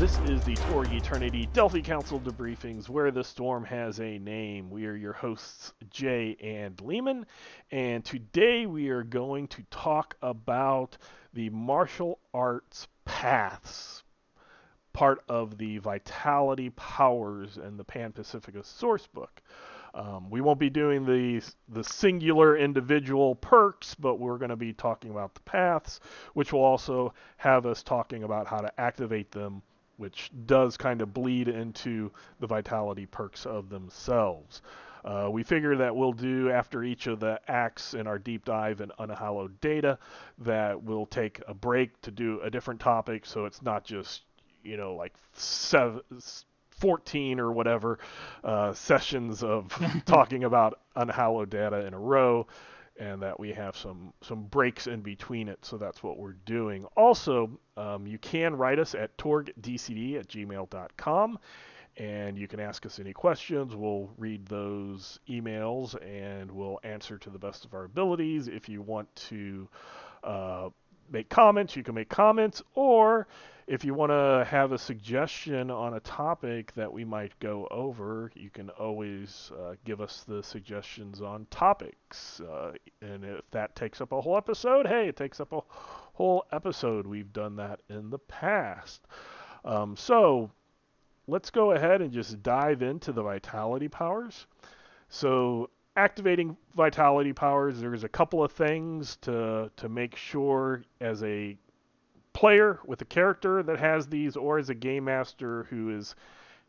This is the Torg Eternity Delphi Council Debriefings, where the storm has a name. We are your hosts, Jay and Leamon, and today we are going to talk about the martial arts paths, part of the Vitality Powers and the Pan-Pacifica sourcebook. We won't be doing the singular individual perks, but we're going to be talking about the paths, which will also have us talking about how to activate them, which does kind of bleed into the vitality perks of themselves. We figure that we'll do, after each of the acts in our deep dive in unhallowed data, that we'll take a break to do a different topic, so it's not just, like 14 or whatever sessions of talking about unhallowed data in a row, and that we have some breaks in between it, so that's what we're doing. Also, you can write us at torgdcd@gmail.com, and you can ask us any questions. We'll read those emails, and we'll answer to the best of our abilities. If you want to make comments, you can make comments, or if you want to have a suggestion on a topic that we might go over, you can always give us the suggestions on topics. And if that takes up a whole episode, hey, it takes up a whole episode. We've done that in the past. So let's go ahead and just dive into the vitality powers. So activating vitality powers, there's a couple of things to make sure as a player with a character that has these, or as a game master who is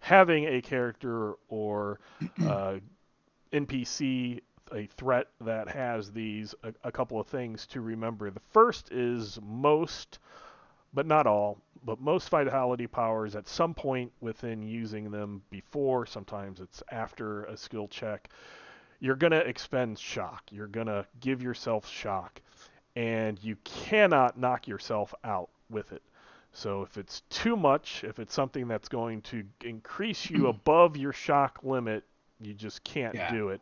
having a character or NPC, a threat that has these, a couple of things to remember. The first is most, but not all, but most vitality powers at some point within using them before, sometimes it's after a skill check, you're going to expend shock. You're going to give yourself shock, and you cannot knock yourself out with it. So if it's too much, if it's something that's going to increase you above your shock limit, you just can't do it.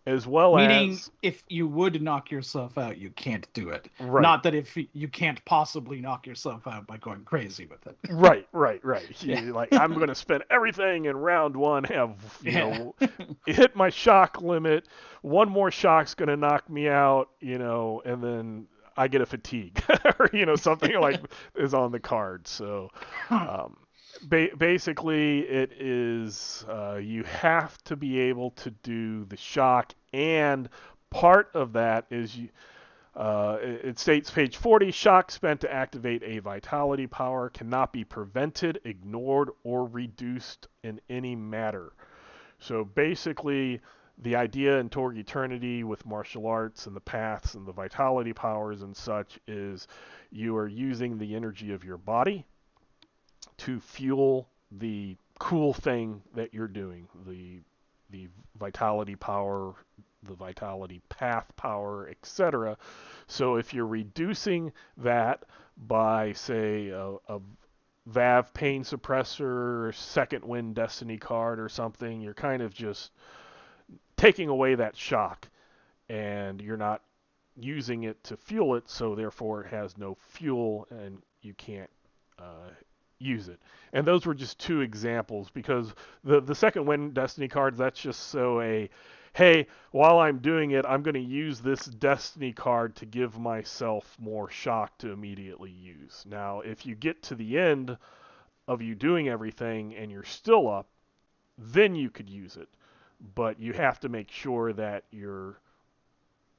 As well Meaning, as, if you would knock yourself out, you can't do it. right. Not that if you can't possibly knock yourself out by going crazy with it. Right. Yeah. Like, I'm going to spend everything in round one, have, hit my shock limit. One more shock's going to knock me out, and then I get a fatigue or, something like is on the card. So, basically, it is you have to be able to do the shock, and part of that is it states, page 40, shock spent to activate a vitality power cannot be prevented, ignored, or reduced in any matter. So basically, the idea in Torg Eternity with martial arts and the paths and the vitality powers and such is you are using the energy of your body to fuel the cool thing that you're doing, the vitality power, the vitality path power, etc. So if you're reducing that by, say, a Vav pain suppressor, second wind destiny card or something, you're kind of just taking away that shock, and you're not using it to fuel it, so therefore it has no fuel and you can't use it. And those were just two examples, because the second wind destiny cards, that's just so hey, while I'm doing it, I'm going to use this destiny card to give myself more shock to immediately use. Now, if you get to the end of you doing everything and you're still up, then you could use it. But you have to make sure that you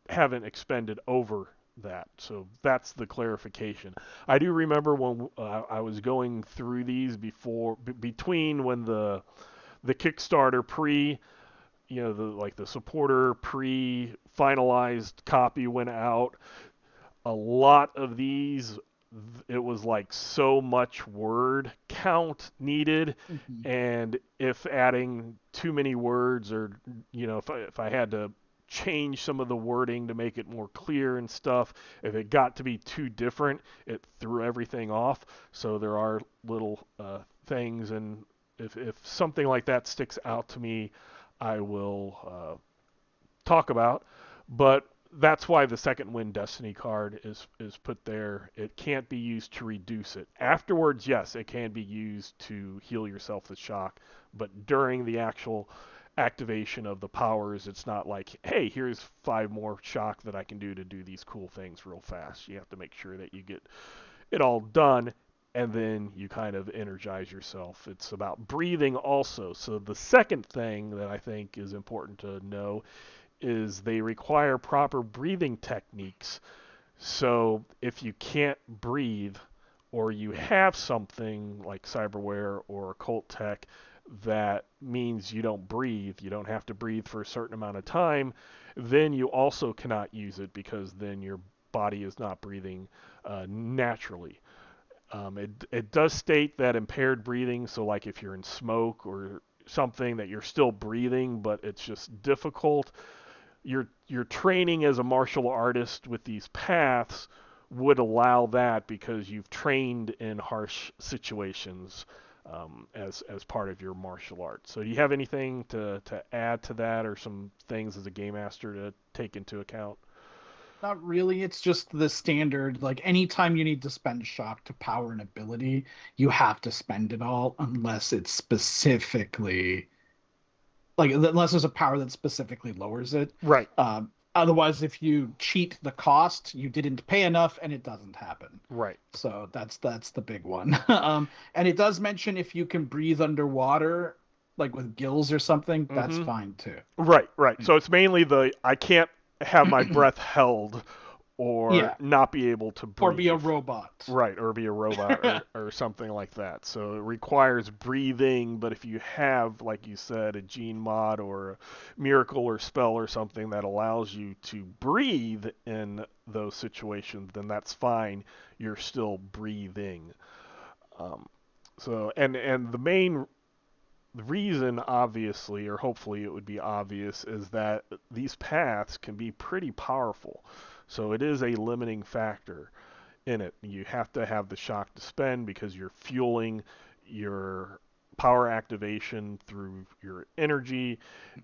haven't expended over that. So that's the clarification. I do remember when I was going through these between when the Kickstarter pre, the supporter pre-finalized copy went out. A lot of these, it was like so much word count needed, and if adding too many words, or if I had to change some of the wording to make it more clear and stuff, if it got to be too different, it threw everything off. So there are little things, and if something like that sticks out to me, I will talk about. But that's why the second wind destiny card is put there. It can't be used to reduce it. Afterwards, yes, it can be used to heal yourself with shock, but during the actual activation of the powers, it's not like, hey, here's 5 more shock that I can do to do these cool things real fast. You have to make sure that you get it all done, and then you kind of energize yourself. It's about breathing also. So the second thing that I think is important to know is they require proper breathing techniques. So if you can't breathe, or you have something like cyberware or occult tech that means you don't breathe, you don't have to breathe for a certain amount of time, then you also cannot use it because then your body is not breathing naturally. It does state that impaired breathing, so like if you're in smoke or something that you're still breathing, but it's just difficult, your training as a martial artist with these paths would allow that because you've trained in harsh situations as part of your martial arts. So do you have anything to add to that, or some things as a game master to take into account? Not really. It's just the standard. Like anytime you need to spend shock to power an ability, you have to spend it all unless it's specifically like unless there's a power that specifically lowers it. Right, Otherwise, if you cheat the cost, you didn't pay enough, and it doesn't happen. right. So that's the big one. And it does mention if you can breathe underwater, like with gills or something, that's hmm fine too. Right, right. So it's mainly the I can't have my breath held or Yeah, not be able to or be a breathe. robot. Right, or be a robot or something like that. So it requires breathing, but if you have, like you said, a gene mod or a miracle or spell or something that allows you to breathe in those situations, then that's fine. You're still breathing. Um, and the reason, obviously, or hopefully it would be obvious, is that these paths can be pretty powerful. So it is a limiting factor in it. You have to have the shock to spend because you're fueling your power activation through your energy,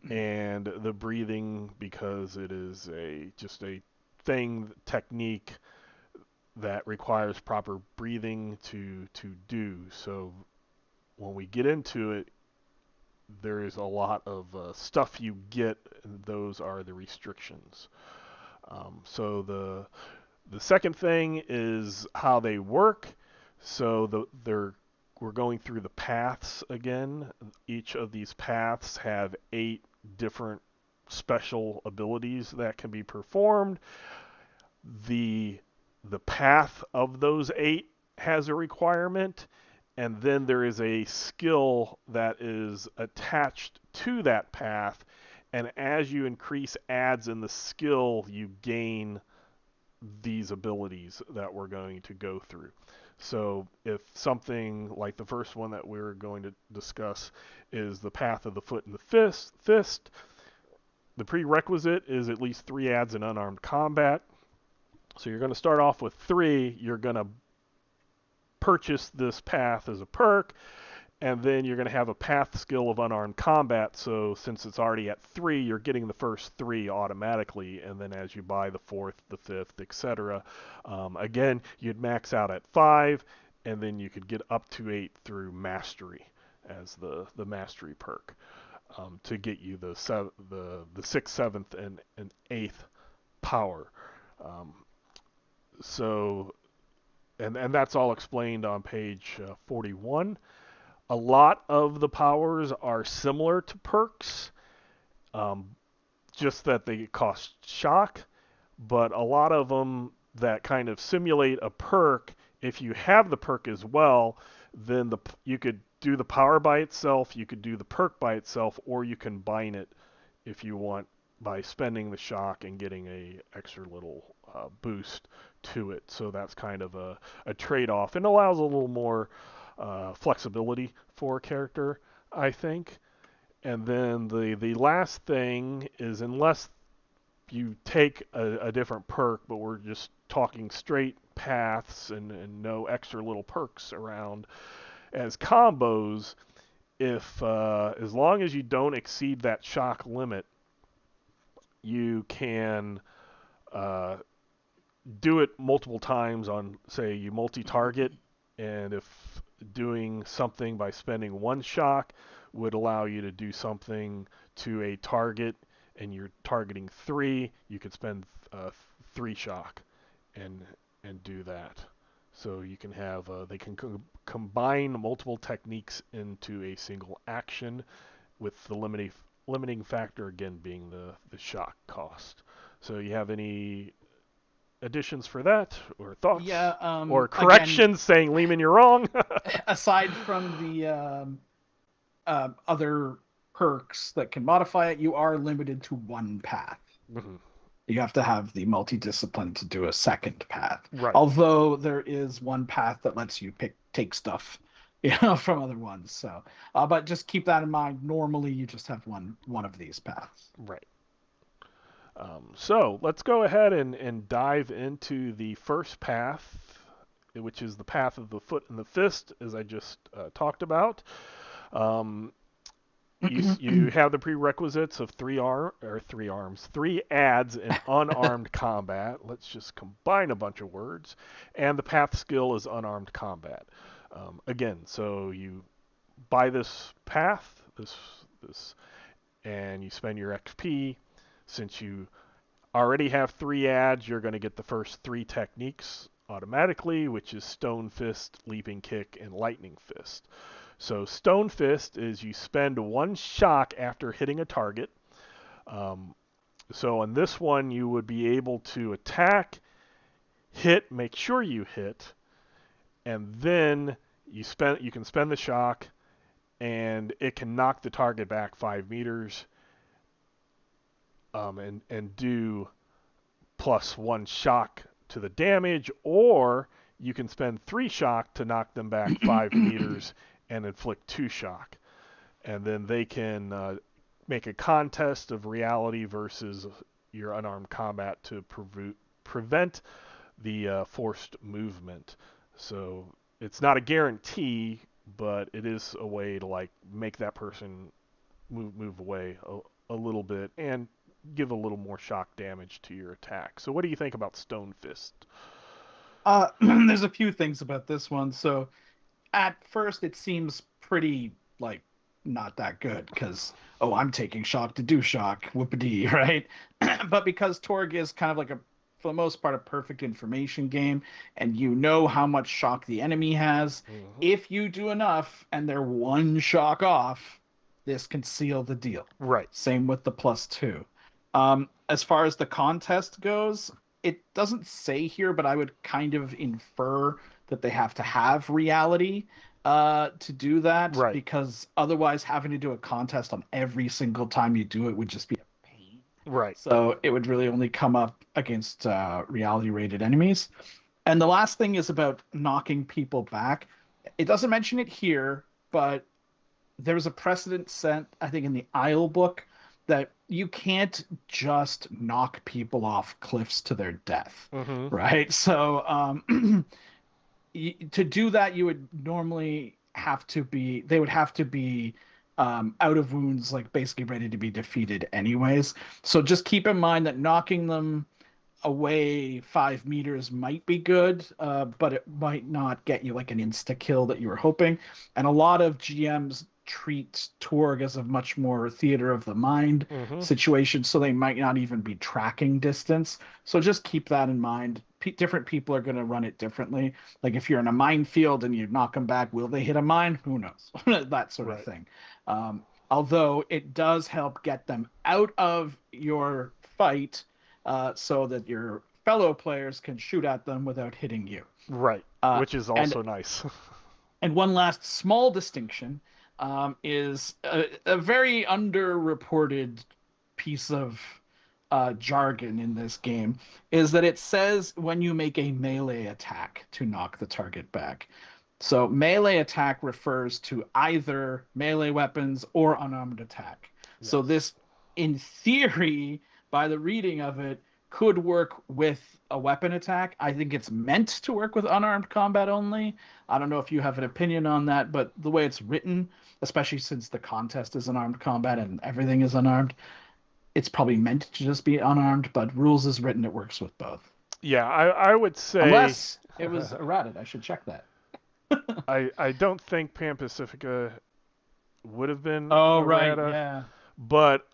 and the breathing because it is a just a technique that requires proper breathing to do. So when we get into it, there is a lot of stuff you get, and those are the restrictions. So the second thing is how they work. So we're going through the paths again. Each of these paths have 8 different special abilities that can be performed. The the path of those 8 has a requirement, and then there is a skill that is attached to that path. And as you increase adds in the skill, you gain these abilities that we're going to go through. So if something like the first one that we're going to discuss is the path of the foot and the fist, the prerequisite is at least 3 adds in unarmed combat. So you're going to start off with 3. You're going to purchase this path as a perk, and then you're going to have a path skill of unarmed combat. So since it's already at 3, you're getting the first 3 automatically, and then as you buy the 4th, the 5th, etc., again, you'd max out at 5, and then you could get up to 8 through mastery as the mastery perk to get you the 6th, 7th, and 8th power. Um, so and that's all explained on page 41. A lot of the powers are similar to perks, um, just that they cost shock, but a lot of them that kind of simulate a perk, if you have the perk as well, then you could do the power by itself, you could do the perk by itself, or you can combine it if you want by spending the shock and getting a extra little boost to it. So that's kind of a trade-off and allows a little more flexibility for a character, I think. And then the last thing is, unless you take a different perk, but we're just talking straight paths and no extra little perks around as combos, if as long as you don't exceed that shock limit, you can uh, do it multiple times on, say, you multi-target, and if doing something by spending one shock would allow you to do something to a target, and you're targeting three, you could spend three shock and do that. So you can have they can combine multiple techniques into a single action, with the limiting factor again being the shock cost. So you have any additions for that, or thoughts, Yeah, or again, corrections saying Leamon, you're wrong? aside from the other perks that can modify it, you are limited to one path. Mhm. You have to have the multi-discipline to do a second path. Right. Although there is one path that lets you take stuff, from other ones. So, but just keep that in mind. Normally, you just have one of these paths. Right. So let's go ahead and dive into the first path, which is the path of the foot and the fist, as I just talked about. Um, you have the prerequisites of three ads in unarmed combat. Let's just combine a bunch of words, and the path skill is unarmed combat. Again, so you buy this path, this, and you spend your XP. Since you already have three ads, you're going to get the first three techniques automatically, which is Stone Fist, Leaping Kick, and Lightning Fist. So Stone Fist is you spend one shock after hitting a target. So on this one, you would be able to attack, hit, make sure you hit, and then you can spend the shock, and it can knock the target back 5 meters, and do plus one shock to the damage, or you can spend three shock to knock them back 5 meters and inflict two shock. And then they can make a contest of reality versus your unarmed combat to prevent the forced movement. So it's not a guarantee, but it is a way to like make that person move away a little bit and give a little more shock damage to your attack. So what do you think about Stone Fist? There's a few things about this one. So at first, it seems pretty like not that good because I'm taking shock to do shock, whoopity, right? But because Torg is kind of like for the most part, a perfect information game, and you know how much shock the enemy has. Mm-hmm. If you do enough and they're one shock off, this can seal the deal. Right. Same with the +2. As far as the contest goes, it doesn't say here, but I would kind of infer that they have to have reality to do that, right, because otherwise having to do a contest on every single time you do it would just be a pain. Right. So it would really only come up against reality rated enemies. And the last thing is about knocking people back. It doesn't mention it here, but there was a precedent set, I think, in the Isle book that you can't just knock people off cliffs to their death, right? So to do that, you would normally they would have to be out of wounds, like basically ready to be defeated anyways. So just keep in mind that knocking them away 5 meters might be good, but it might not get you like an insta kill that you were hoping. And a lot of GMs treat Torg as a much more theater of the mind situation, so they might not even be tracking distance. So just keep that in mind. Different people are going to run it differently. Like if you're in a minefield and you knock them back, will they hit a mine? Who knows? That sort of thing. Although it does help get them out of your fight, so that your fellow players can shoot at them without hitting you. Right, which is also nice. And one last small distinction is a very underreported piece of jargon in this game, is that it says when you make a melee attack to knock the target back. So melee attack refers to either melee weapons or unarmed attack. Yes. So this, in theory, by the reading of it, could work with a weapon attack. I think it's meant to work with unarmed combat only. I don't know if you have an opinion on that, but the way it's written, especially since the contest is unarmed combat and everything is unarmed, it's probably meant to just be unarmed, but rules is written, it works with both. Yeah, I would say Unless it was errated. I should check that. I don't think Pan-Pacifica would have been Oh, right. errata, Yeah. but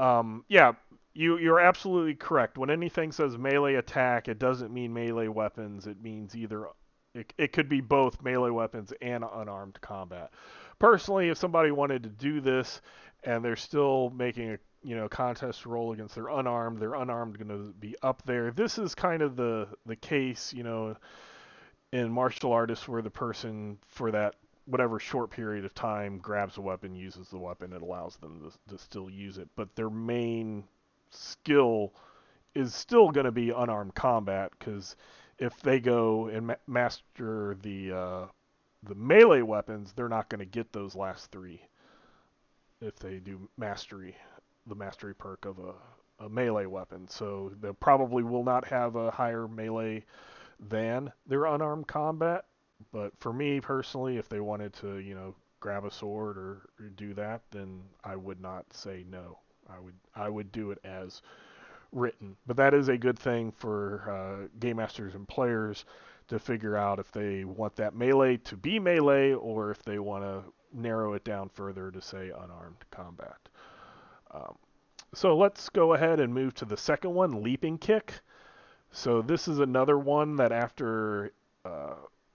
yeah, you're absolutely correct. When anything says melee attack, it doesn't mean melee weapons. It means either it could be both melee weapons and unarmed combat. Personally, if somebody wanted to do this and they're still making a contest roll against their unarmed going to be up there. This is kind of the case, in martial artists where the person for that whatever short period of time grabs a weapon, uses the weapon, it allows them to still use it, but their main skill is still going to be unarmed combat, because if they go and master the melee weapons, they're not going to get those last three if they do the mastery perk of a melee weapon. So they probably will not have a higher melee than their unarmed combat. But for me personally, if they wanted to, grab a sword or do that, then I would not say no. I would do it as written. But that is a good thing for game masters and players to figure out if they want that melee to be melee, or if they want to narrow it down further to say unarmed combat. So let's go ahead and move to the second one, leaping kick. So this is another one that after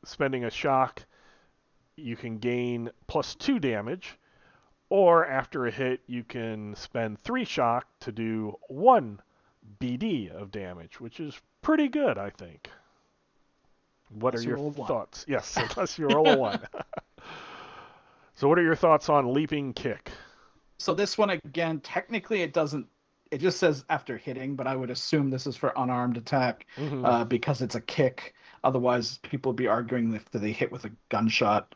spending a shock, you can gain +2 damage, or after a hit, you can spend 3 shock to do 1 BD of damage, which is pretty good, I think. What are your thoughts? Yes, unless you roll a 1. So what are your thoughts on leaping kick? So this one, again, technically it doesn't, it just says after hitting, but I would assume this is for unarmed attack because it's a kick. Otherwise, people would be arguing if they hit with a gunshot.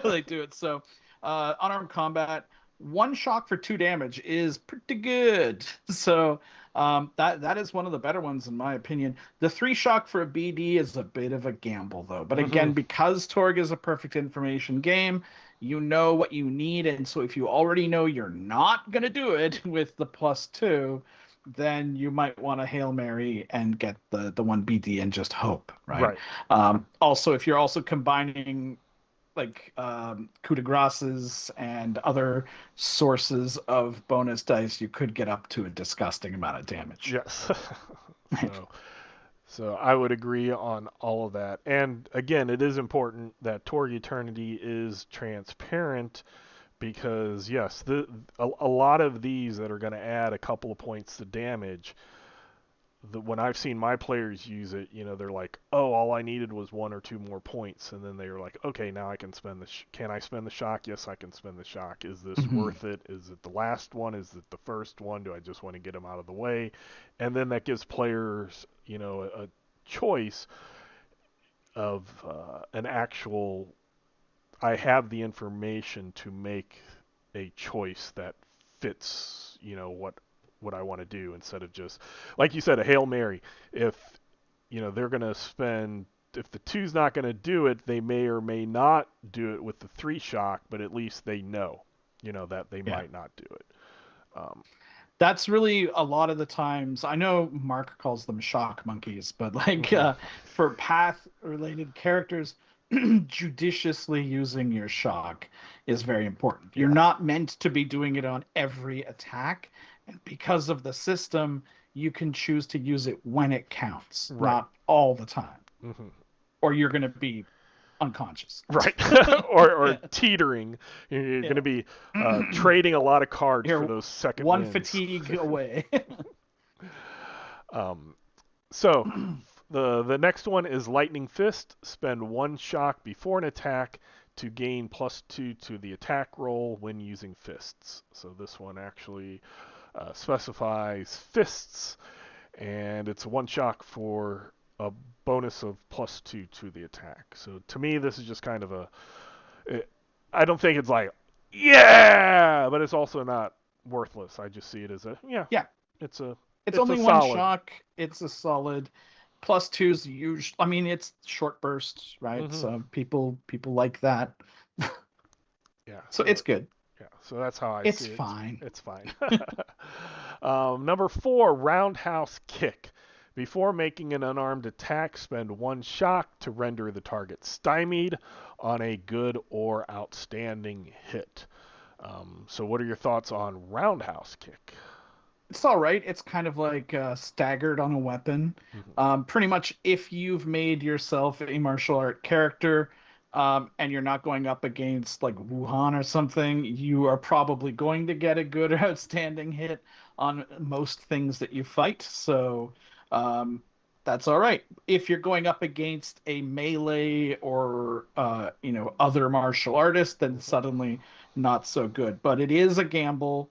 They do it. So unarmed combat, 1 shock for 2 damage is pretty good. So that is one of the better ones in my opinion. The 3 shock for a BD is a bit of a gamble though. But again, because Torg is a perfect information game, you know what you need, and so if you already know you're not going to do it with the +2, then you might want to Hail Mary and get the 1 BD and just hope, right? Also, if you're also combining like coup de graces and other sources of bonus dice, you could get up to a disgusting amount of damage. Yes. So I would agree on all of that. And again, it is important that Torg Eternity is transparent, because yes, a lot of these that are going to add a couple of points to damage, when I've seen my players use it, they're like, oh, all I needed was 1 or 2 more points, and then they were like, okay, now I can spend can I spend the shock? Yes, I can spend the shock. Is this worth it? Is it the last one? Is it the first one? Do I just want to get them out of the way? And then that gives players, a choice of an actual, I have the information to make a choice that fits, what I want to do, instead of just, like you said, a Hail Mary. If, they're going to spend, if the 2's not going to do it, they may or may not do it with the 3 shock, but at least they know, that they might not do it. That's really a lot of the times. I know Mark calls them shock monkeys, but like for path-related characters, judiciously using your shock is very important. You're not meant to be doing it on every attack, and because of the system, you can choose to use it when it counts, not all the time, or you're going to be unconscious, right? or teetering. You're going to be trading a lot of cards for those second one wins. fatigue away. So the next one is Lightning Fist. Spend 1 shock before an attack to gain +2 to the attack roll when using fists. So this one actually specifies fists, and it's 1 shock for a bonus of +2 to the attack. So to me, this is just kind of I don't think it's like, yeah, but it's also not worthless. I just see it as it's only 1 solid shock. It's a solid. +2's usually, I mean, it's short bursts, right? So people like that. Yeah. So it's good. Yeah. So that's how I see it. It's fine. It's fine. Number 4, roundhouse kick. Before making an unarmed attack, spend 1 shock to render the target stymied on a good or outstanding hit. So what are your thoughts on roundhouse kick? It's all right. It's kind of like staggered on a weapon. Mhm. Pretty much, if you've made yourself a martial art character, and you're not going up against like Wuhan or something, you are probably going to get a good or outstanding hit on most things that you fight. So um, that's all right. If you're going up against a melee or other martial artist, then suddenly not so good. But it is a gamble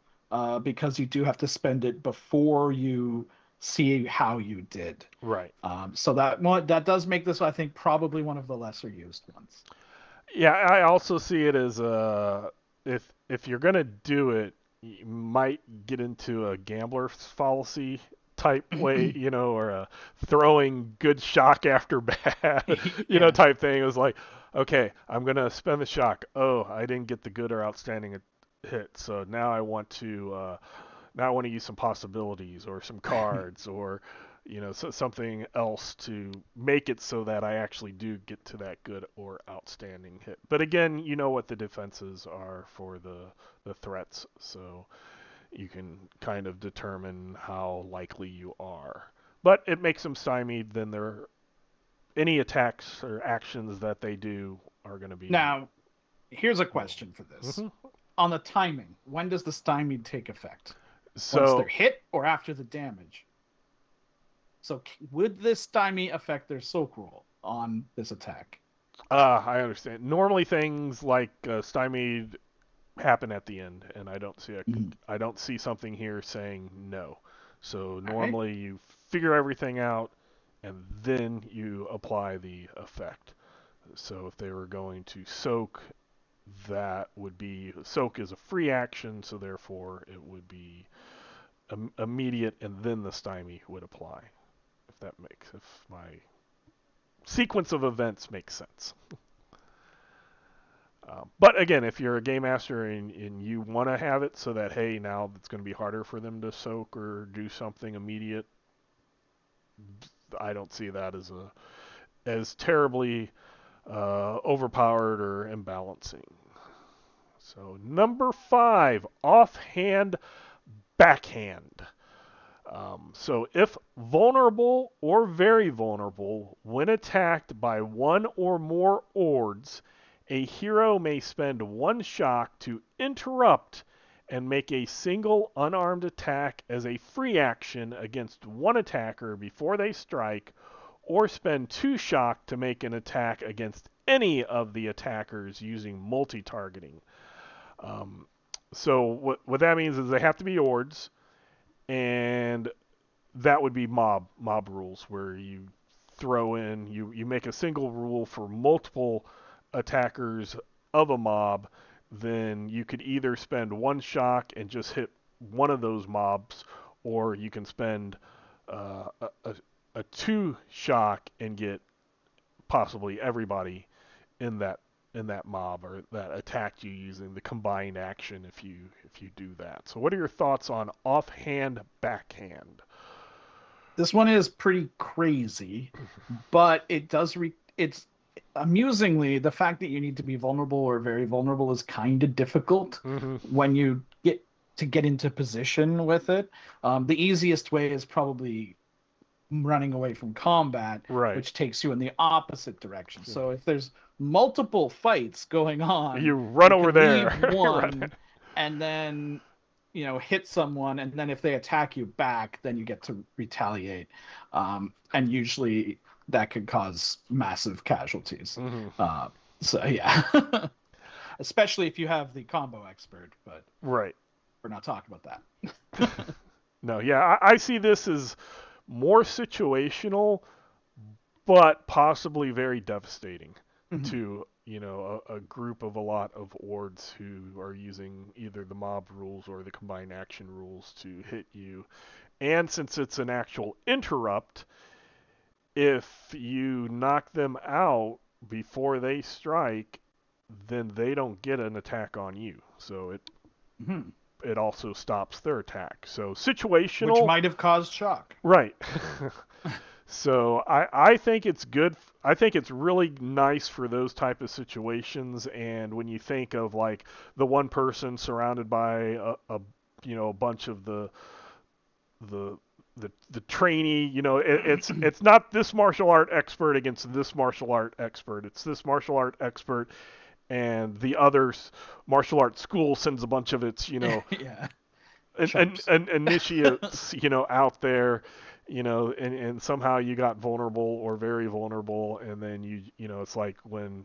because you do have to spend it before you see how you did. Right. So that does make this, I think, probably one of the lesser used ones. Yeah, I also see it as if you're gonna do it, you might get into a gambler's fallacy type way, or a throwing good shock after bad, Yeah. type thing. It was like, okay, I'm gonna spend the shock. Oh, I didn't get the good or outstanding hit, so now I want to use some possibilities or some cards or something else to make it so that I actually do get to that good or outstanding hit. But again, you know what the defenses are for the threats, so you can kind of determine how likely you are. But it makes them stymied. Then any attacks or actions that they do are going to be Now, here's a null. question for this. Hmm. On the timing, when does the stymie take effect? Once they're So hit or after the damage? So would this stymie affect their soak roll on this attack? I understand. Normally, things like stymied happen at the end, and Mhm. I don't see something here saying no. So All right. normally you figure everything out, and then you apply the effect. So if they were going to soak, that would be soak is a free action, so therefore it would be immediate, and then the stymie would apply. If my sequence of events makes sense. But again, if you're a game master and you want to have it so that, hey, now it's going to be harder for them to soak or do something immediate, I don't see that as terribly overpowered or imbalancing. So number 5, offhand backhand. So if vulnerable or very vulnerable, when attacked by one or more Ords, a hero may spend 1 shock to interrupt and make a single unarmed attack as a free action against one attacker before they strike, or spend 2 shock to make an attack against any of the attackers using multi-targeting. Um, so what that means is they have to be Ords, and that would be mob rules where you make a single rule for multiple attackers of a mob. Then you could either spend 1 shock and just hit one of those mobs, or you can spend a 2 shock and get possibly everybody in that mob or that attacked you using the combined action if you do that. So what are your thoughts on offhand backhand? This one is pretty crazy, but it's amusingly the fact that you need to be vulnerable or very vulnerable is kind of difficult Hmm. when you get into position with it. The easiest way is probably running away from combat, Right. which takes you in the opposite direction. So if there's multiple fights going on, You run you over can leave there. Right. one and then hit someone, and then if they attack you back, then you get to retaliate. And usually that could cause massive casualties. Hmm. So yeah, especially if you have the combo expert, but Right. we're not talking about that. No, yeah, I see this as more situational, but possibly very devastating to a group of a lot of Ords who are using either the mob rules or the combined action rules to hit you. And since it's an actual interrupt, if you knock them out before they strike, then they don't get an attack on you. So Mhm. it also stops their attack. So Which situational, might have caused shock. right? So I think it's good. I think it's really nice for those type of situations. And when you think of like the one person surrounded by a bunch of the the trainee, it's not this martial art expert against this martial art expert. It's this martial art expert, and the other martial art school sends a bunch of its Yeah. and initiates out there, and somehow you got vulnerable or very vulnerable, and then it's like when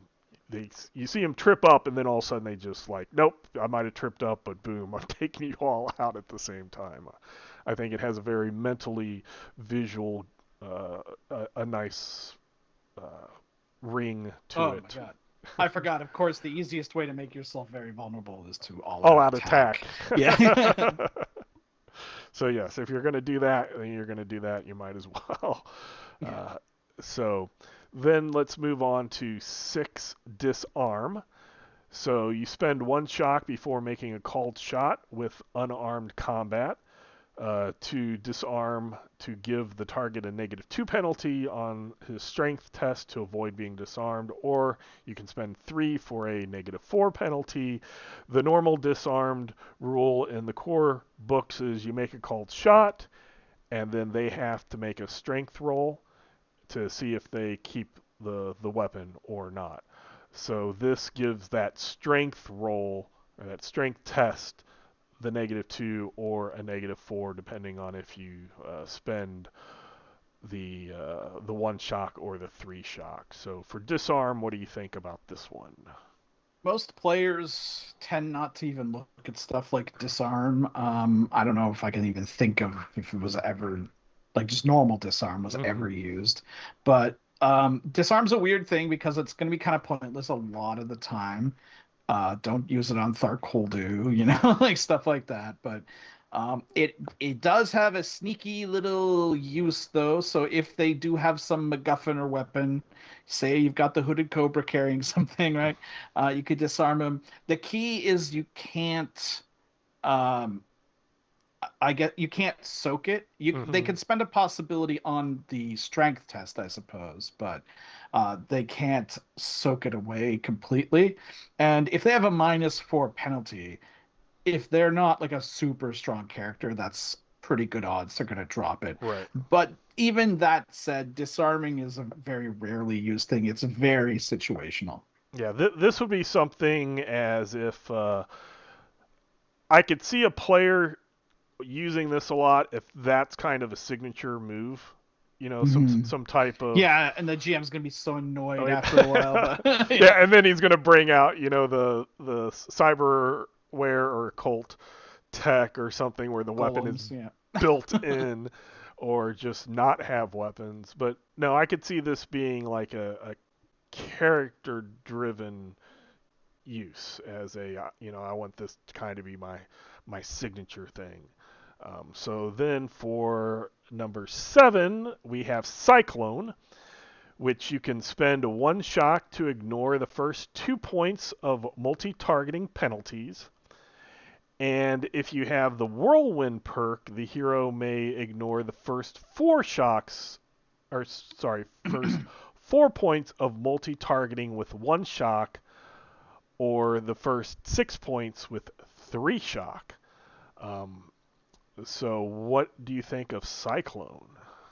you see them trip up, and then all of a sudden they just like, nope, I might have tripped up, but boom, I'm taking you all out at the same time. I think it has a very mentally visual, a nice ring to Oh my it. god. I forgot. Of course, the easiest way to make yourself very vulnerable is to All all-out out attack. Yeah. So yes, if you're going to do that, then you're going to do that. You might as well. Yeah. So then let's move on to 6 disarm. So you spend 1 shock before making a called shot with unarmed combat. To disarm to give the target a -2 penalty on his strength test to avoid being disarmed, or you can spend 3 for a -4 penalty. The normal disarmed rule in the core books is you make a called shot, and then they have to make a strength roll to see if they keep the weapon or not. So this gives that strength roll, or that strength test, the -2 or a -4, depending on if you spend the 1 shock or the 3 shock. So for disarm, what do you think about this one? Most players tend not to even look at stuff like disarm. I don't know if I can even think of if it was ever like just normal disarm was ever used. But disarm's a weird thing because it's going to be kind of pointless a lot of the time. Don't use it on Tharkoldu, like stuff like that. But it does have a sneaky little use though. So if they do have some MacGuffin or weapon, say you've got the hooded cobra carrying something, right? You could disarm him. The key is you can't. Um, you can't soak it. They can spend a possibility on the strength test, I suppose, but they can't soak it away completely. And if they have a -4 penalty, if they're not like a super strong character, that's pretty good odds they're going to drop it. Right. But even that said, disarming is a very rarely used thing. It's very situational. Yeah, this would be something as if I could see a player using this a lot if that's kind of a signature move. Some type of. Yeah, and the GM's gonna be so annoyed Oh, yeah. after a while. But, Yeah, and then he's gonna bring out, the cyberware or occult tech or something where the weapon is golems, yeah. built in, or just not have weapons. But no, I could see this being like a character-driven use as I want this to kind of be my signature thing. So then for number 7, we have Cyclone, which you can spend 1 shock to ignore the first 2 points of multi-targeting penalties. And if you have the Whirlwind perk, the hero may ignore the first 4 shocks, first 4 points of multi-targeting with 1 shock, or the first 6 points with 3 shock. So what do you think of Cyclone?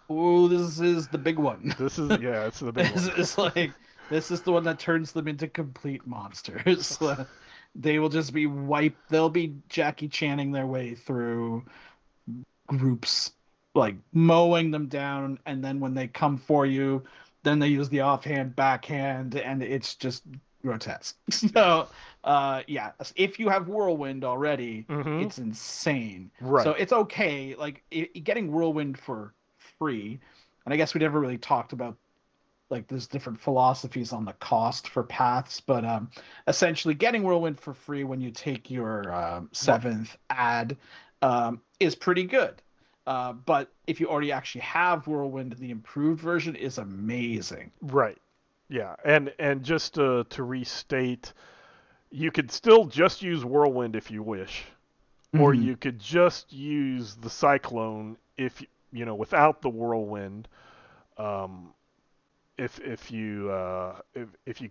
Oh, this is the big one. It's the big one. It's like this is the one that turns them into complete monsters. They will just be wiped. They'll be Jackie Channing their way through groups, like mowing them down, and then when they come for you, then they use the offhand, backhand, and it's just grotesque. So, yeah, if you have Whirlwind already, it's insane. Right. So it's okay. Like getting Whirlwind for free, and I guess we never really talked about like there's different philosophies on the cost for paths, but essentially getting Whirlwind for free when you take your 7th ad is pretty good. But if you already actually have Whirlwind, the improved version is amazing. Right. Yeah, and just to restate, you could still just use Whirlwind if you wish. or Hmm. you could just use the cyclone without the whirlwind. Um, if you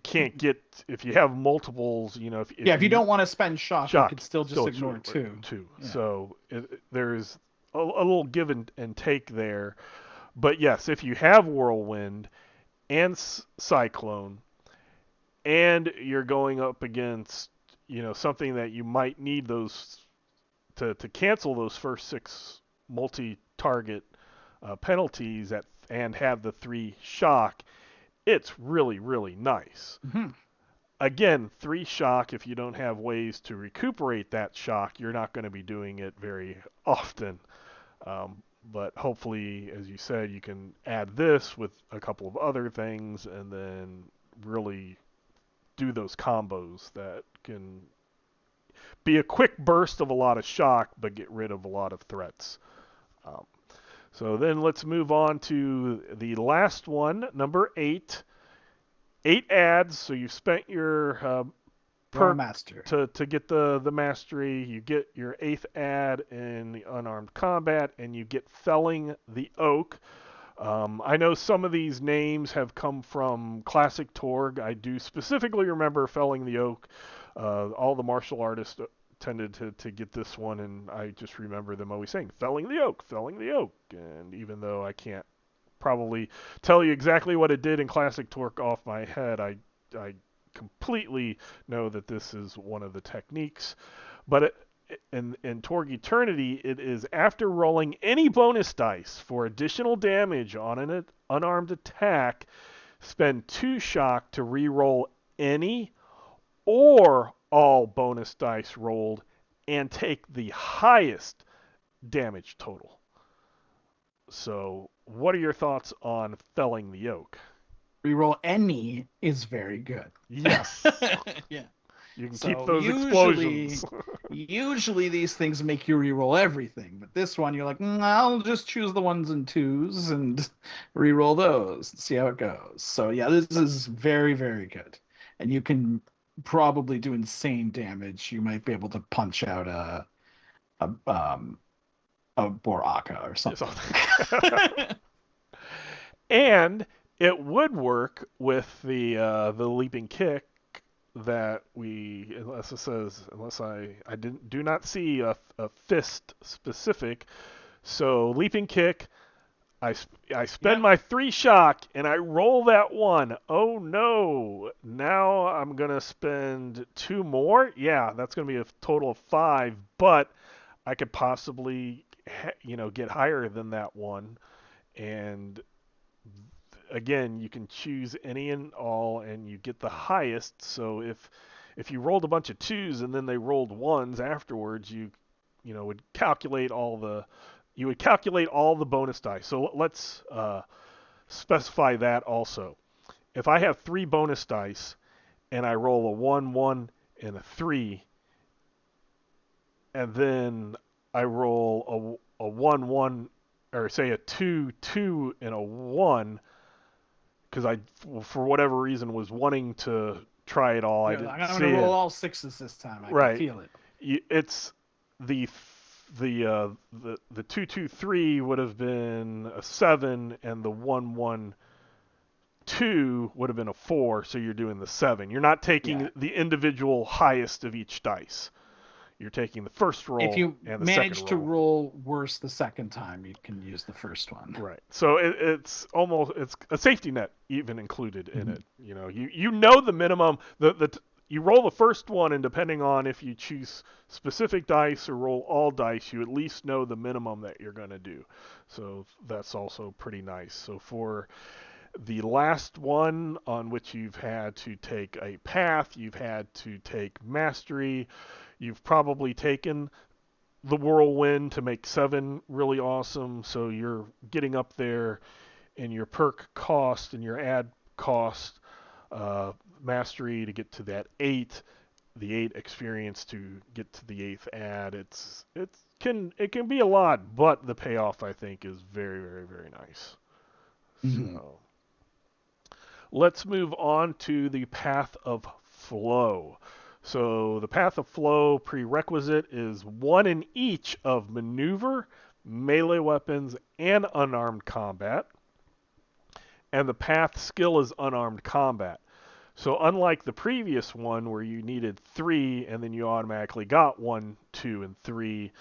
can't get if you have multiples, Yeah, if if you you don't want to spend shock, you shock could still just still ignore two. two. Yeah. So there's a little give and take there. But yes, if you have whirlwind and cyclone, and you're going up against something that you might need those to cancel those first six multi-target penalties and have the three shock, it's really really nice. Hmm. Again, three shock, if you don't have ways to recuperate that shock, you're not going to be doing it very often. But hopefully, as you said, you can add this with a couple of other things and then really do those combos that can be a quick burst of a lot of shock but get rid of a lot of threats. Um, so then let's move on to the last one, number 8. 8 ads, so you've spent your You're a perk master. to get the mastery. You get your 8th ad in the unarmed combat, and you get felling the oak. I know some of these names have come from classic Torg. I do specifically remember felling the oak. All the martial artists tended to get this one, and I just remember them always saying felling the oak, felling the oak. And even though I can't probably tell you exactly what it did in classic Torque off my head, I completely know that this is one of the techniques. But in Torg Eternity, it is after rolling any bonus dice for additional damage on an unarmed attack, spend 2 shock to re-roll any or all bonus dice rolled and take the highest damage total. So, what are your thoughts on felling the oak? Reroll any is very good. Yes. Yeah. You can keep So those explosions. usually these things make you reroll everything, but this one you're like, I'll just choose the ones and twos and reroll those and see how it goes. So yeah, this is very, very good. And you can probably do insane damage. You might be able to punch out a Boraka or something. And it would work with the leaping kick that we, unless I didn't do not see a fist specific. So leaping kick, I spend Yep. my 3 shock and I roll that one. Oh no! Now I'm gonna spend 2 more. Yeah, that's gonna be a total of 5. But I could possibly, get higher than that one. And again, you can choose any and all, and you get the highest. So if you rolled a bunch of twos and then they rolled ones afterwards, would calculate all the bonus dice. So let's specify that also. If I have 3 bonus dice and I roll a 1, 1, and a 3, and then I roll a 1, 1, or say a 2, 2, and a 1, because I, for whatever reason, was wanting to try it all. I You're like, didn't I'm see gonna roll it. all sixes this time. I can Right. feel it. It's the the 223 would have been a 7, and the 112 would have been a 4. So you're doing the 7. You're not taking Yeah. the individual highest of each dice. You're taking the first If roll you and the second manage to roll. roll worse the second time, you can use the first one. Right. So it's a safety net even included in Mhm. it. You know the minimum. You roll the first one, and depending on if you choose specific dice or roll all dice, you at least know the minimum that you're going to do. So that's also pretty nice. So for the last one on which you've had to take a path, you've had to take mastery, you've probably taken the whirlwind to make 7 really awesome. So you're getting up there in your perk cost and your ad cost, mastery to get to that 8, the 8 experience to get to the 8th ad. It can be a lot, but the payoff I think is very very very nice. Mhm. So let's move on to the path of flow. So the path of flow prerequisite is one in each of maneuver, melee weapons, and unarmed combat. And the path skill is unarmed combat. So unlike the previous one where you needed 3 and then you automatically got 1, 2, and 3,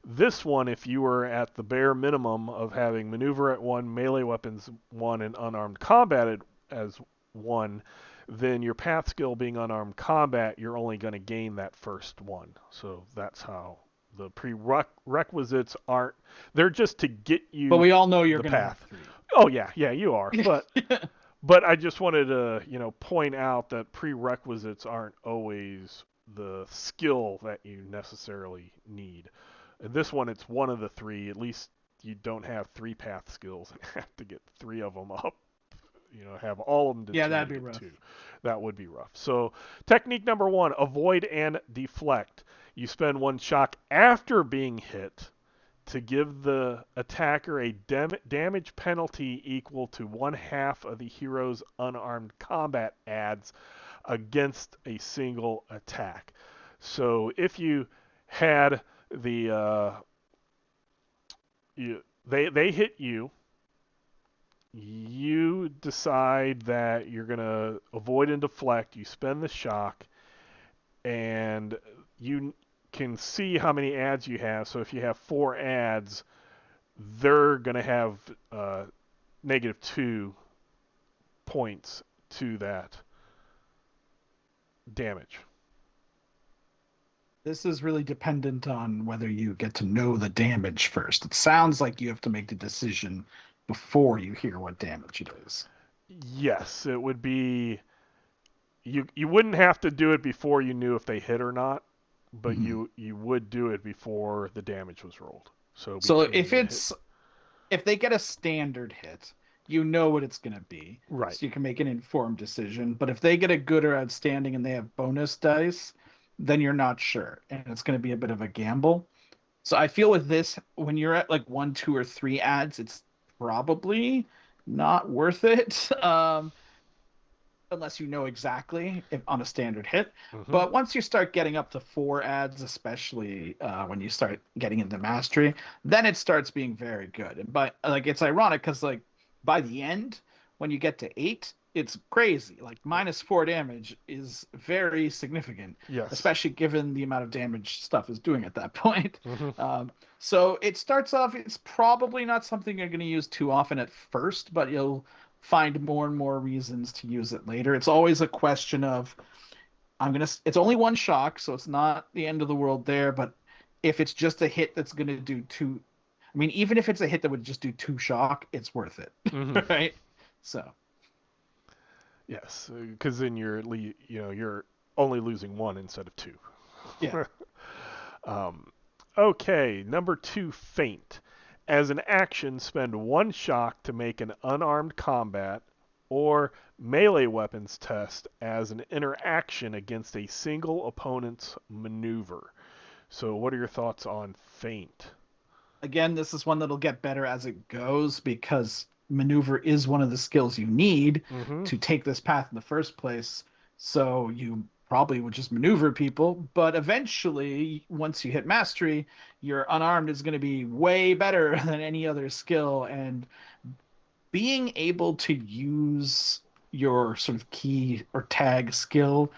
this one, if you were at the bare minimum of having maneuver at 1, melee weapons 1, and unarmed combat as 1, then your path skill being unarmed combat, you're only going to gain that first one. So that's how the prerequisites aren't. They're just to get But you we all know you're the gonna have path. 3. Oh yeah, yeah, you are. But I just wanted to, point out that prerequisites aren't always the skill that you necessarily need. In this one, it's one of the 3. At least you don't have 3 path skills and have to get 3 of them up. Have all of them Yeah, until that'd you be get rough. 2. That would be rough. So technique number 1, avoid and deflect. You spend 1 shock after being hit to give the attacker a damage penalty equal to 1/2 of the hero's unarmed combat adds against a single attack. So if you had they hit you, you decide that you're gonna avoid and deflect. You spend the shock, and you can see how many ads you have. So if you have 4 ads, they're going to have -2 points to that damage. This is really dependent on whether you get to know the damage first. It sounds like you have to make the decision before you hear what damage it is. Yes, it would be. You wouldn't have to do it before you knew if they hit or not, but Mhm. you would do it before the damage was rolled. So So between the hit. if they get a standard hit, you know what it's going to be. Right. So you can make an informed decision. But if they get a good or outstanding and they have bonus dice, then you're not sure. And it's going to be a bit of a gamble. So I feel with this, when you're at like 1, 2, or 3 ads, it's probably not worth it. Unless you know exactly if, on a standard hit. Mm-hmm. But once you start getting up to 4 ads, especially when you start getting into mastery, then it starts being very good. But like it's ironic because like by the end, when you get to 8, it's crazy. Like -4 damage is very significant, Yes. especially given the amount of damage stuff is doing at that point. Mm-hmm. So it starts off. It's probably not something you're going to use too often at first, but you'll find more and more reasons to use it later. It's always a question of it's only 1 shock, so it's not the end of the world there, but if it's just a hit that's going to do 2, I mean, even if it's a hit that would just do 2 shock, it's worth it. Mm-hmm. Right? So, yes, because then you're only losing 1 instead of 2. yeah. Okay, number 2, feint. As an action, spend 1 shock to make an unarmed combat or melee weapons test as an interaction against a single opponent's maneuver. So, what are your thoughts on feint? Again, this is one that'll get better as it goes because maneuver is one of the skills you need Mm-hmm. to take this path in the first place. So you probably would just maneuver people, but eventually, once you hit mastery, your unarmed is going to be way better than any other skill. And being able to use your sort of key or tag skill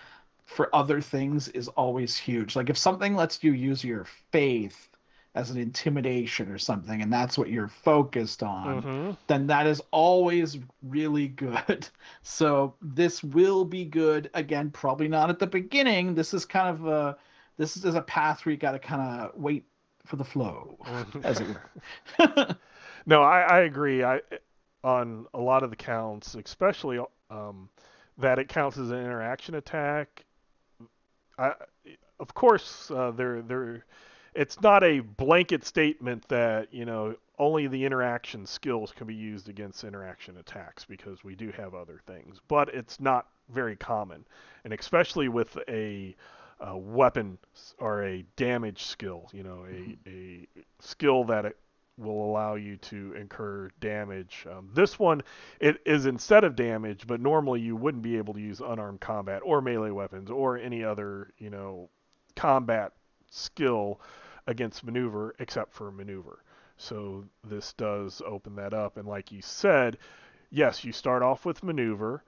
for other things is always huge. Like if something lets you use your faith as an intimidation or something, and that's what you're focused on, Mm-hmm. then that is always really good. So this will be good. Again, probably not at the beginning. This is kind of this is a path where you got to kind of wait for the flow, as it were. No, I agree. On a lot of the counts, especially that it counts as an interaction attack. I, of course, it's not a blanket statement that only the interaction skills can be used against interaction attacks because we do have other things, but it's not very common, and especially with a weapon or a damage skill, a skill that will allow you to incur damage. This one, it is instead of damage, but normally you wouldn't be able to use unarmed combat or melee weapons or any other, combat skill against maneuver except for maneuver. So this does open that up. And like you said, yes, you start off with maneuver.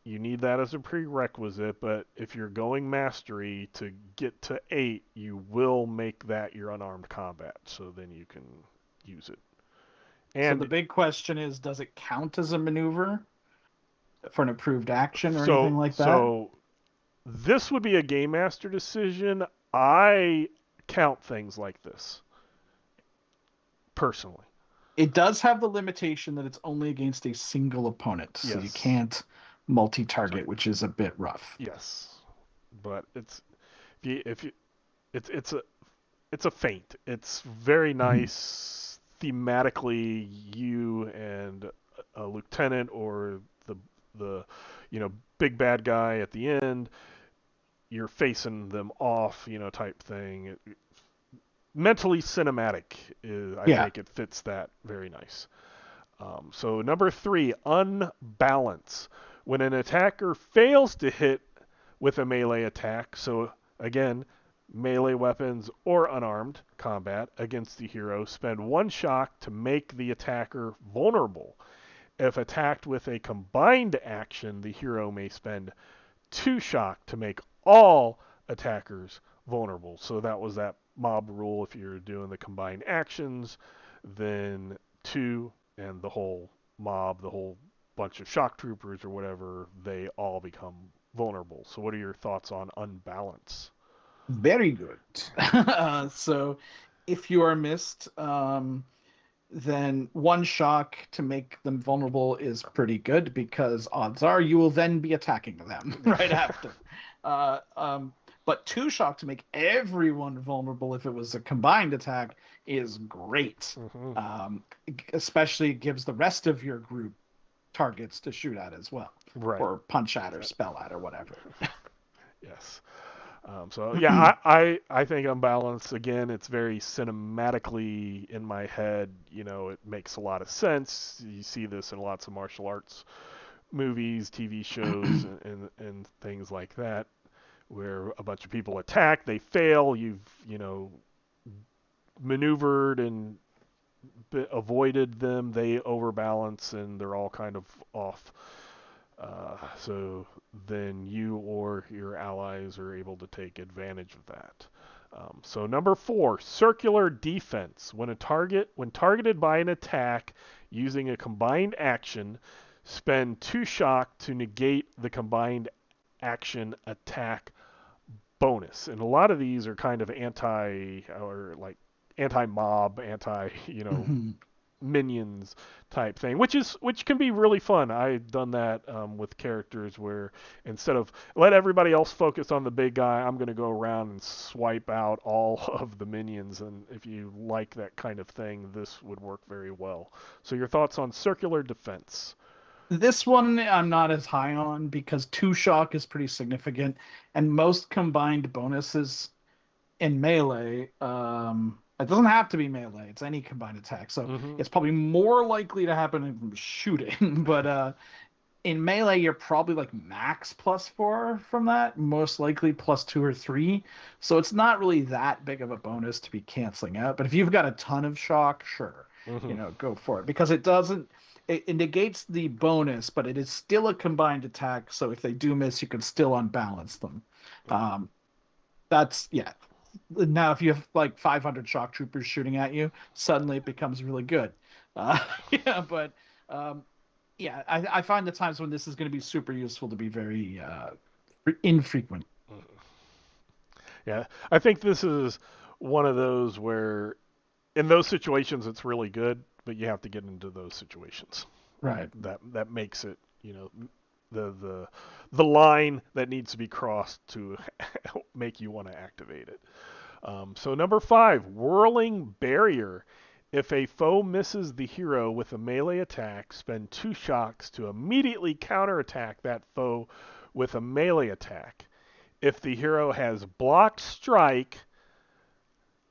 You need that as a prerequisite, but if you're going mastery to get to 8, you will make that your unarmed combat. So then you can use it. So the And big question is, does it count as a maneuver for an approved action or anything so like that? so this would be a game master decision. I count things like this personally. It does have the limitation that it's only against a single opponent, so you Yes. can't multi-target, Target. which is a bit rough. Yes. But if you it's a feint. It's very Mhm. nice thematically. You and a lieutenant or the big bad guy at the end. You're facing them off, type thing. Mentally cinematic. I Yeah. think it fits that very nice. So number 3, unbalance. When an attacker fails to hit with a melee attack, so again, melee weapons or unarmed combat against the hero, spend 1 shock to make the attacker vulnerable. If attacked with a combined action, the hero may spend 2 shock to make all attackers vulnerable. So that was that mob rule. If you're doing the combined actions, then 2 and the whole mob, the whole bunch of shock troopers or whatever, they all become vulnerable. So what are your thoughts on unbalance? Very good. So if you are missed, then 1 shock to make them vulnerable is pretty good because odds are you will then be attacking them right after. Uh, um, but 2 shock to make everyone vulnerable if it was a combined attack is great. Mm-hmm. Especially gives the rest of your group targets to shoot at as well, Right. or punch at, or spell at, or whatever. Yes. So yeah, I think Unbalanced again. It's very cinematically in my head. It makes a lot of sense. You see this in lots of martial arts movies, TV shows, and things like that, where a bunch of people attack, they fail. You've maneuvered and avoided them. They overbalance and they're all kind of off. So then you or your allies are able to take advantage of that. So number 4, circular defense. When targeted by an attack using a combined action, spend 2 shock to negate the combined action attack bonus. And a lot of these are kind of anti-mob, minions type thing, which can be really fun. I've done that with characters where instead of let everybody else focus on the big guy, I'm going to go around and swipe out all of the minions. And if you like that kind of thing, this would work very well. So your thoughts on circular defense? This one I'm not as high on because 2 shock is pretty significant, and most combined bonuses in melee, it doesn't have to be melee, it's any combined attack. So Mm-hmm. it's probably more likely to happen in shooting, but in melee, you're probably like max +4 from that, most likely +2 or 3. So it's not really that big of a bonus to be canceling out. But if you've got a ton of shock, sure, Mm-hmm. go for it because it negates the bonus, but it is still a combined attack. So if they do miss, you can still unbalance them. Um, that's yeah. Now, if you have like 500 shock troopers shooting at you, suddenly it becomes really good. Yeah, but um, yeah, I find the times when this is going to be super useful to be very infrequent. Yeah, I think this is one of those where in those situations it's really good, but you have to get into those situations. Right. That makes it, the the line that needs to be crossed to make you want to activate it. So number 5, whirling barrier. If a foe misses the hero with a melee attack, spend 2 shocks to immediately counterattack that foe with a melee attack. If the hero has blocked strike,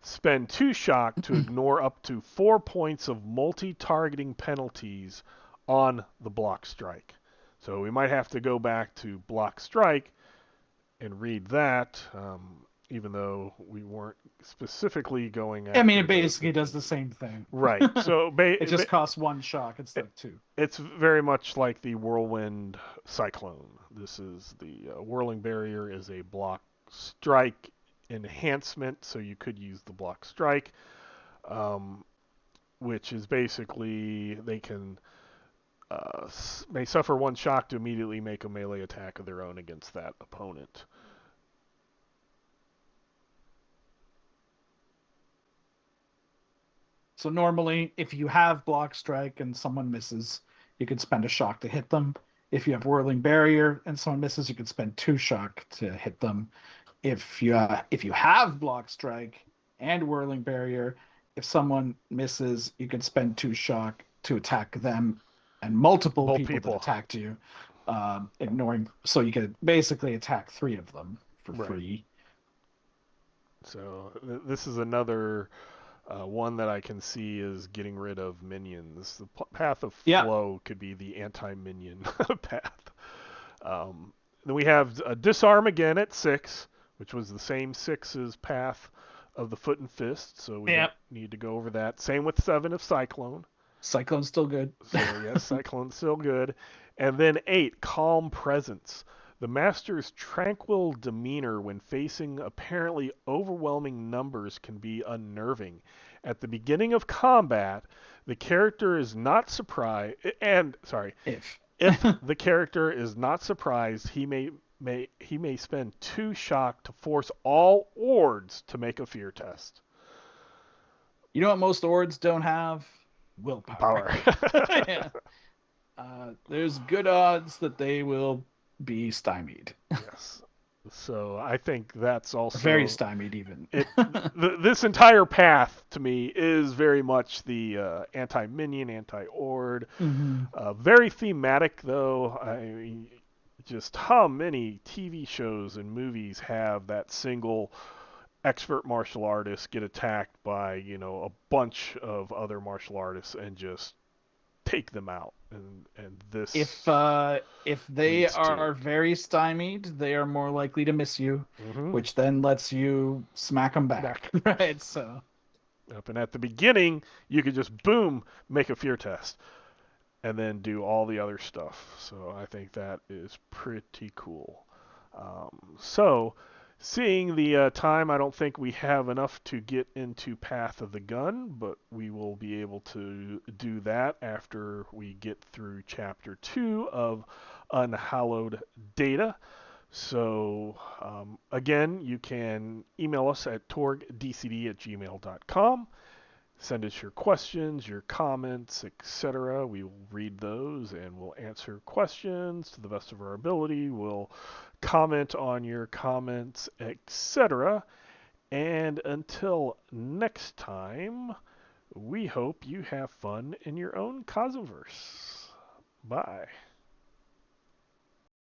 spend 2 shock to ignore up to 4 points of multi-targeting penalties on the block strike. So we might have to go back to block strike and read that, even though we weren't specifically going I mean, after it basically does the same thing. Right. So It just costs 1 shock instead of 2. it's very much like the whirlwind cyclone. This is the whirling barrier is a block strike enhancement, so you could use the block strike, um, which is basically they can may suffer 1 shock to immediately make a melee attack of their own against that opponent. So normally, if you have block strike and someone misses, you could spend a shock to hit them. If you have whirling barrier and someone misses, you could spend 2 shock to hit them. If you have block strike and whirling barrier, if someone misses, you can spend 2 shock to attack them and multiple people that attacked you, ignoring. So you could basically attack 3 of them for free. So this is another one that I can see is getting rid of minions. The path of flow could be the anti-minion path. Then we have disarm again at 6, which was the same 6 as path of the foot and fist. So we don't need to go over that. Same with 7 of cyclone. Cyclone's still good. So yes, cyclone's still good. And then 8, calm presence. The master's tranquil demeanor when facing apparently overwhelming numbers can be unnerving. At the beginning of combat, the character is not surprised, if the character is not surprised, he may spend 2 shock to force all Ords to make a fear test. You know what most Ords don't have? Willpower. Yeah. There's good odds that they will be stymied. Yes. So I think that's also very stymied even. This entire path to me is very much the anti-minion, anti-ord. Very thematic though. Just how many TV shows and movies have that single expert martial artist get attacked by, a bunch of other martial artists and just take them out. And this, if they are very stymied, they are more likely to miss you, which then lets you smack them back. Right. So and at the beginning you could just boom, make a fear test and then do all the other stuff. So I think that is pretty cool. So seeing the time, I don't think we have enough to get into Path of the Gun, but we will be able to do that after we get through Chapter 2 of Unhallowed Data. So, again, you can email us at torgdcd@gmail.com. Send us your questions, your comments, etc. We will read those and we'll answer questions to the best of our ability. We'll comment on your comments, etc. And until next time, we hope you have fun in your own Cosmoverse. Bye.